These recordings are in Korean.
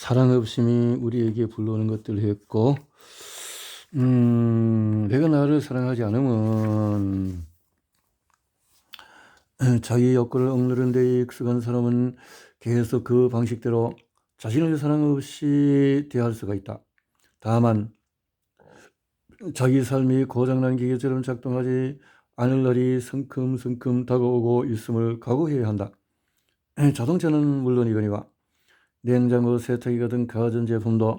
사랑 없음이 우리에게 불러오는 것들 했고, 내가 나를 사랑하지 않으면 자기 욕구를 억누르는 데 익숙한 사람은 계속 그 방식대로 자신을 사랑 없이 대할 수가 있다. 다만 자기 삶이 고장난 기계처럼 작동하지 않을 날이 성큼성큼 다가오고 있음을 각오해야 한다. 자동차는 물론이거니와 냉장고, 세탁기 같은 가전제품도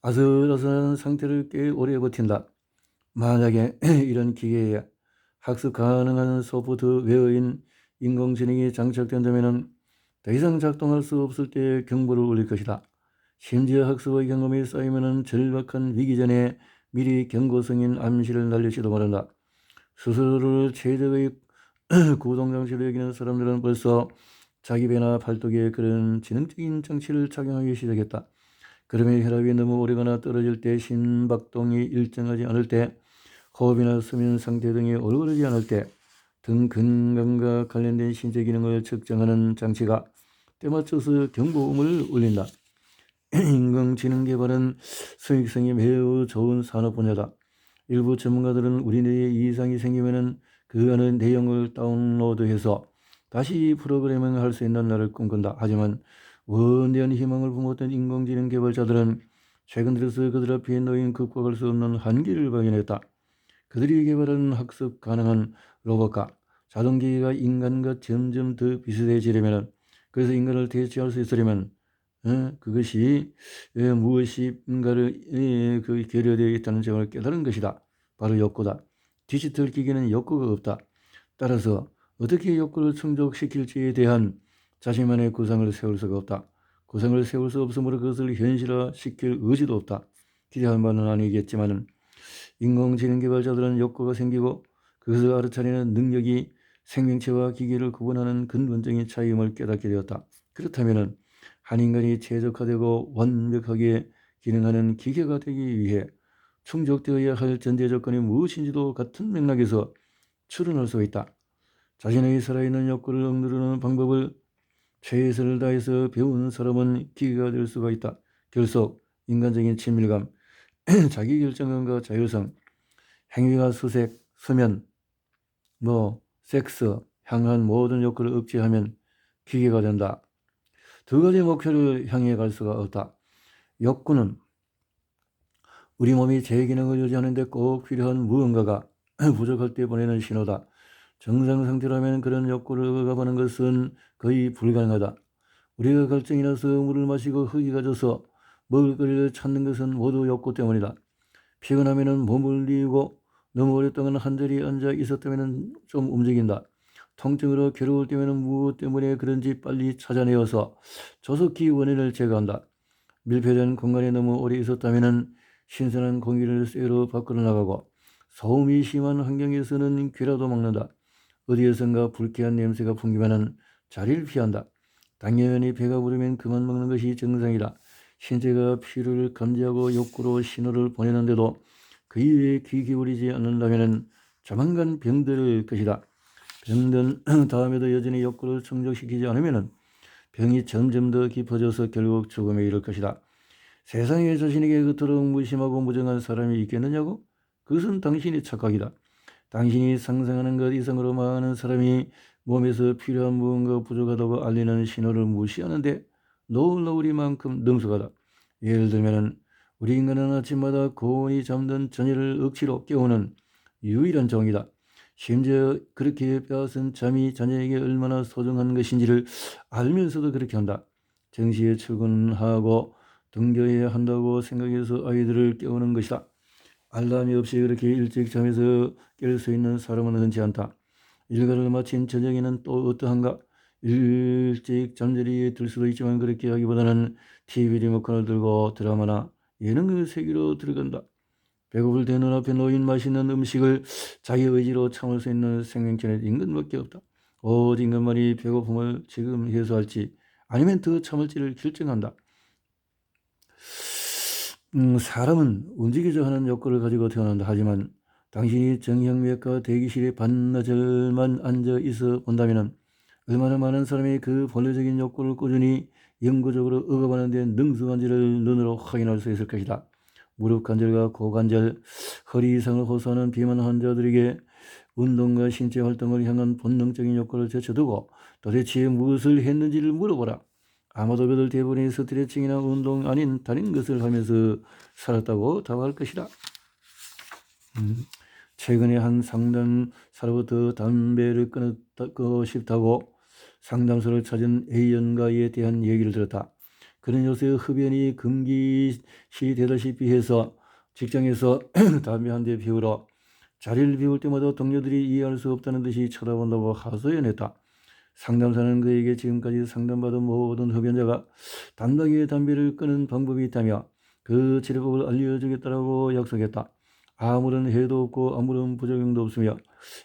아슬아슬한 상태를 꽤 오래 버틴다. 만약에 이런 기계에 학습 가능한 소프트웨어인 인공지능이 장착된다면 더 이상 작동할 수 없을 때 경보를 울릴 것이다. 심지어 학습의 경험이 쌓이면 절박한 위기 전에 미리 경고성인 암시를 날릴지도 모른다. 스스로를 최적의 구동장치로 여기는 사람들은 벌써 자기 배나 팔뚝에 그런 지능적인 장치를 착용하기 시작했다. 그러면 혈압이 너무 오래가나 떨어질 때, 심박동이 일정하지 않을 때, 호흡이나 수면 상태 등이 오르지 않을 때, 등 건강과 관련된 신체 기능을 측정하는 장치가 때맞춰서 경보음을 울린다. 인공지능 개발은 수익성이 매우 좋은 산업 분야다. 일부 전문가들은 우리 뇌에 이상이 생기면 그 안의 내용을 다운로드해서 다시 프로그래밍 할 수 있는 날을 꿈꾼다. 하지만 원대한 희망을 품었던 인공지능 개발자들은 최근 들어서 그들 앞에 놓인 극복할 수 없는 한계를 발견했다. 그들이 개발한 학습 가능한 로봇과 자동기기가 인간과 점점 더 비슷해지려면, 그래서 인간을 대체할 수 있으려면 그것이 무엇인가를 결여되어 있다는 점을 깨달은 것이다. 바로 욕구다. 디지털 기기는 욕구가 없다. 따라서 어떻게 욕구를 충족시킬지에 대한 자신만의 구상을 세울 수가 없다. 구상을 세울 수 없으므로 그것을 현실화시킬 의지도 없다. 기대할 바는 아니겠지만 인공지능 개발자들은 욕구가 생기고 그것을 알아차리는 능력이 생명체와 기계를 구분하는 근본적인 차이임을 깨닫게 되었다. 그렇다면 한 인간이 최적화되고 완벽하게 기능하는 기계가 되기 위해 충족되어야 할 전제 조건이 무엇인지도 같은 맥락에서 추론할 수 있다. 자신의 살아있는 욕구를 억누르는 방법을 최선을 다해서 배운 사람은 기계가 될 수가 있다. 결속, 인간적인 친밀감, 자기결정권과 자율성, 행위가 수색, 수면, 섹스, 향한 모든 욕구를 억제하면 기계가 된다. 두 가지 목표를 향해 갈 수가 없다. 욕구는 우리 몸이 제 기능을 유지하는 데 꼭 필요한 무언가가 부족할 때 보내는 신호다. 정상 상태라면 그런 욕구를 억압하는 것은 거의 불가능하다. 우리가 갈증이 나서 물을 마시고 허기가 져서 먹을거리를 찾는 것은 모두 욕구 때문이다. 피곤하면 몸을 뉘고 너무 오랫동안 한자리에 앉아 있었다면 좀 움직인다. 통증으로 괴로울 때면 무엇 때문에 그런지 빨리 찾아내어서 조속히 원인을 제거한다. 밀폐된 공간에 너무 오래 있었다면 신선한 공기를 쐬러 밖으로 나가고 소음이 심한 환경에서는 귀라도 막는다. 어디에선가 불쾌한 냄새가 풍기면 자리를 피한다. 당연히 배가 부르면 그만 먹는 것이 정상이다. 신체가 피로를 감지하고 욕구로 신호를 보내는데도 그 이외에 귀 기울이지 않는다면 조만간 병들 것이다. 병든 다음에도 여전히 욕구를 충족시키지 않으면 병이 점점 더 깊어져서 결국 죽음에 이를 것이다. 세상에 자신에게 그토록 무심하고 무정한 사람이 있겠느냐고? 그것은 당신의 착각이다. 당신이 상상하는 것 이상으로 많은 사람이 몸에서 필요한 무언가 부족하다고 알리는 신호를 무시하는데 노을너울이만큼 능숙하다. 예를 들면 우리 인간은 아침마다 고온이 잠든 저녁을 억지로 깨우는 유일한 종이다. 심지어 그렇게 빼앗은 잠이 자녀에게 얼마나 소중한 것인지를 알면서도 그렇게 한다. 정시에 출근하고 등교해야 한다고 생각해서 아이들을 깨우는 것이다. 알람이 없이 그렇게 일찍 잠에서 깰 수 있는 사람은 흔치 않다. 일과를 마친 저녁에는 또 어떠한가? 일찍 잠자리에 들 수도 있지만 그렇게 하기보다는 TV 리모컨을 들고 드라마나 예능의 세계로 들어간다. 배고플 때 눈앞에 놓인 맛있는 음식을 자기 의지로 참을 수 있는 생명체는 인간밖에 없다. 오직 인간만이 배고픔을 지금 해소할지 아니면 더 참을지를 결정한다. 사람은 움직이자 하는 욕구를 가지고 태어난다. 하지만 당신이 정형외과 대기실에 반나절만 앉아 있어 본다면 얼마나 많은 사람이 그 본래적인 욕구를 꾸준히 영구적으로 억압하는 데 능수한지를 눈으로 확인할 수 있을 것이다. 무릎 관절과 고관절, 허리 이상을 호소하는 비만 환자들에게 운동과 신체 활동을 향한 본능적인 욕구를 제쳐두고 도대체 무엇을 했는지를 물어보라. 아마도 그들 대부분이 스트레칭이나 운동 아닌 다른 것을 하면서 살았다고 답할 것이다. 최근에 한 상담사로부터 담배를 끊고 싶다고 상담소를 찾은 A연가에 대한 얘기를 들었다. 그는 요새 흡연이 금기시되다시피 해서 직장에서 담배 한 대 피우러 자리를 비울 때마다 동료들이 이해할 수 없다는 듯이 쳐다본다고 하소연했다. 상담사는 그에게 지금까지 상담받은 모든 흡연자가 단박에 담배를 끊는 방법이 있다며 그 치료법을 알려주겠다고 약속했다. 아무런 해도 없고 아무런 부작용도 없으며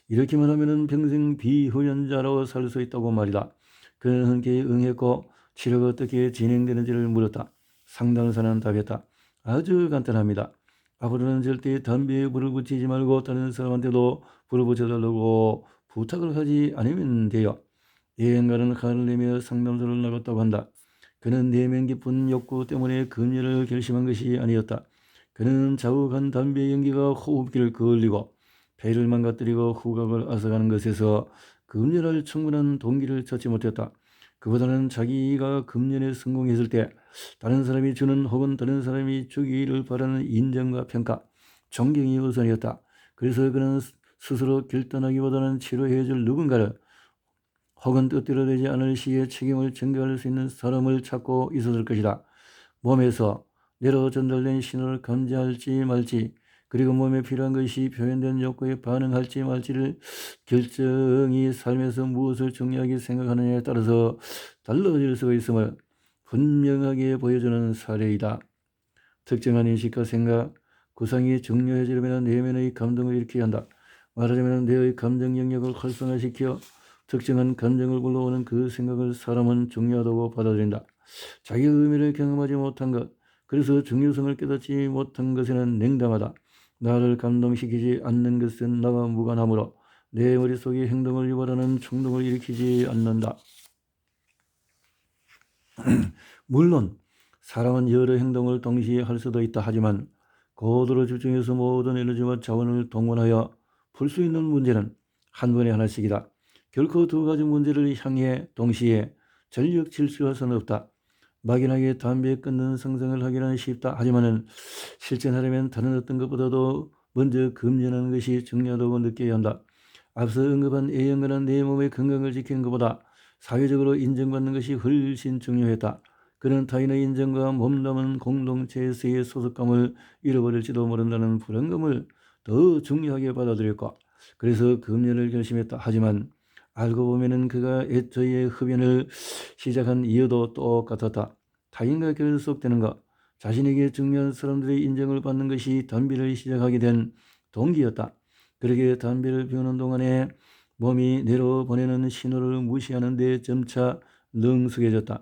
이렇게만 하면 평생 비흡연자로 살 수 있다고 말이다. 그는 흔쾌히 응했고 치료가 어떻게 진행되는지를 물었다. 상담사는 답했다. 아주 간단합니다. 앞으로는 절대 담배에 불을 붙이지 말고 다른 사람한테도 불을 붙여달라고 부탁을 하지 않으면 돼요. 여행가는 칼을 내며 상담소를 나갔다고 한다. 그는 내면 깊은 욕구 때문에 금연을 결심한 것이 아니었다. 그는 자욱한 담배 연기가 호흡기를 거을리고 폐를 망가뜨리고 후각을 앗아가는 것에서 금연할 충분한 동기를 찾지 못했다. 그보다는 자기가 금연에 성공했을 때 다른 사람이 주는 혹은 다른 사람이 주기를 바라는 인정과 평가, 존경이 우선이었다. 그래서 그는 스스로 결단하기보다는 치료해줄 누군가를 혹은 뜻대로 되지 않을 시에 책임을 전가할 수 있는 사람을 찾고 있었을 것이다. 몸에서 뇌로 전달된 신호를 감지할지 말지, 그리고 몸에 필요한 것이 표현된 욕구에 반응할지 말지를 결정이 삶에서 무엇을 중요하게 생각하느냐에 따라서 달라질 수가 있음을 분명하게 보여주는 사례이다. 특정한 인식과 생각, 구상이 중요해지려면 내면의 감동을 일으켜야 한다. 말하자면 내의 감정 영역을 활성화시켜 특정한 감정을 불러오는 그 생각을 사람은 중요하다고 받아들인다. 자기의 의미를 경험하지 못한 것, 그래서 중요성을 깨닫지 못한 것에는 냉담하다. 나를 감동시키지 않는 것은 나와 무관하므로 내 머릿속에 행동을 유발하는 충동을 일으키지 않는다. 물론 사람은 여러 행동을 동시에 할 수도 있다 하지만 고도로 집중해서 모든 에너지와 자원을 동원하여 풀 수 있는 문제는 한 번에 하나씩이다. 결코 두 가지 문제를 향해 동시에 전력 질주할 수는 없다. 막연하게 담배 끊는 상상을 하기는 쉽다 하지만은 실천하려면 다른 어떤 것보다도 먼저 금연하는 것이 중요하다고 느껴야 한다. 앞서 언급한 A형과는 내 몸의 건강을 지키는 것보다 사회적으로 인정받는 것이 훨씬 중요했다. 그는 타인의 인정과 몸담은 공동체에서의 소속감을 잃어버릴지도 모른다는 불안감을 더 중요하게 받아들였고, 그래서 금연을 결심했다. 하지만 알고 보면은 그가 애초에 흡연을 시작한 이유도 똑같았다. 타인과 결속되는 것, 자신에게 중요한 사람들의 인정을 받는 것이 담배를 시작하게 된 동기였다. 그러게 담배를 피우는 동안에 몸이 뇌로 보내는 신호를 무시하는 데 점차 능숙해졌다.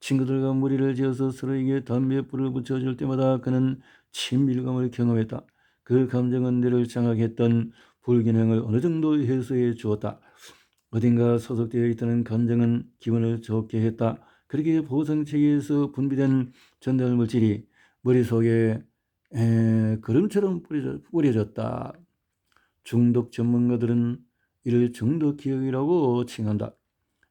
친구들과 무리를 지어서 서로에게 담배불을 붙여줄 때마다 그는 친밀감을 경험했다. 그 감정은 뇌를 장악했던 불균형을 어느 정도 해소해 주었다. 어딘가 소속되어 있다는 감정은 기분을 좋게 했다. 그렇게 보상체계에서 분비된 전달물질이 머릿속에 그름처럼 뿌려졌다. 중독 전문가들은 이를 중독기억이라고 칭한다.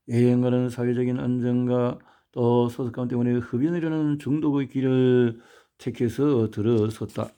여행가는 사회적인 안정과 또 소속감 때문에 흡연이라는 중독의 길을 택해서 들어섰다.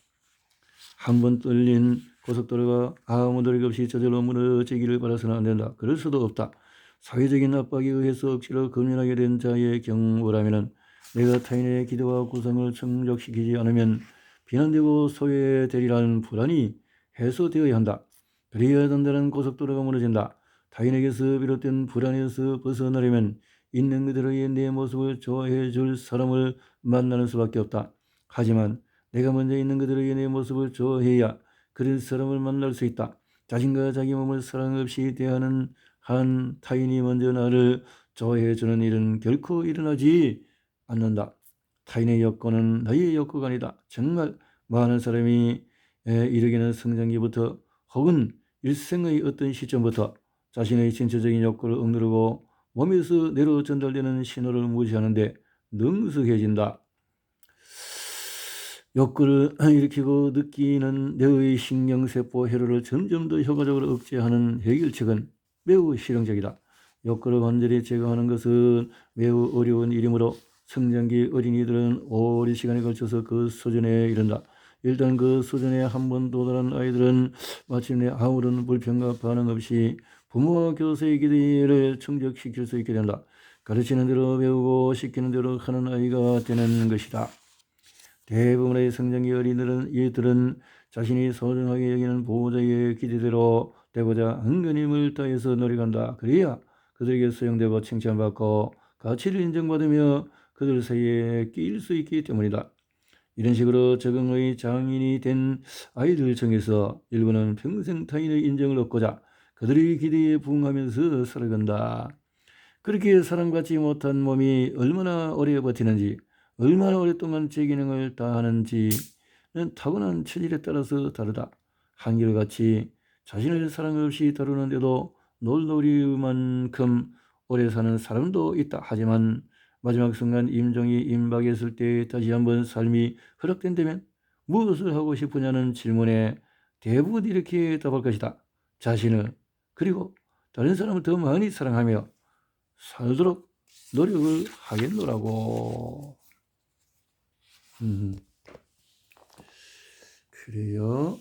한 번 뚫린 고속도로가 아무 노력 없이 저절로 무너지기를 바라서는 안 된다. 그럴 수도 없다. 사회적인 압박에 의해서 억지로 금연하게 된 자의 경우라면 내가 타인의 기대와 구성을 충족시키지 않으면 비난되고 소외되리라는 불안이 해소되어야 한다. 그래야 한다는 고속도로가 무너진다. 타인에게서 비롯된 불안에서 벗어나려면 있는 그대로의 내 모습을 좋아해 줄 사람을 만나는 수밖에 없다. 하지만 내가 먼저 있는 그대로의 내 모습을 좋아해야 그런 사람을 만날 수 있다. 자신과 자기 몸을 사랑 없이 대하는 한 타인이 먼저 나를 좋아해 주는 일은 결코 일어나지 않는다. 타인의 욕구는 나의 욕구가 아니다. 정말 많은 사람이 이르기는 성장기부터 혹은 일생의 어떤 시점부터 자신의 신체적인 욕구를 억누르고 몸에서 뇌로 전달되는 신호를 무시하는데 능숙해진다. 욕구를 일으키고 느끼는 뇌의 신경세포 회로를 점점 더 효과적으로 억제하는 해결책은 매우 실용적이다. 욕구를 완전히 제거하는 것은 매우 어려운 일이므로 성장기 어린이들은 오랜 시간에 걸쳐서 그 수준에 이른다. 일단 그 수준에 한번 도달한 아이들은 마침내 아무런 불평과 반응 없이 부모와 교사의 기대를 충족시킬 수 있게 된다. 가르치는 대로 배우고 시키는 대로 하는 아이가 되는 것이다. 대부분의 성장기 어린이들은 이들은 자신이 소중하게 여기는 보호자의 기대대로 되고자 은근히 힘을 다해서 노력한다. 그래야 그들에게 수용되고 칭찬받고 가치를 인정받으며 그들 사이에 끼일 수 있기 때문이다. 이런 식으로 적응의 장인이 된 아이들 중에서 일부는 평생 타인의 인정을 얻고자 그들의 기대에 부응하면서 살아간다. 그렇게 사랑받지 못한 몸이 얼마나 오래 버티는지, 얼마나 오랫동안 제 기능을 다하는지는 타고난 체질에 따라서 다르다. 한결같이 자신을 사랑 없이 다루는데도 놀놀이만큼 오래 사는 사람도 있다. 하지만 마지막 순간 임종이 임박했을 때 다시 한번 삶이 허락된다면 무엇을 하고 싶으냐는 질문에 대부분 이렇게 답할 것이다. 자신을 그리고 다른 사람을 더 많이 사랑하며 살도록 노력을 하겠노라고. 그래요.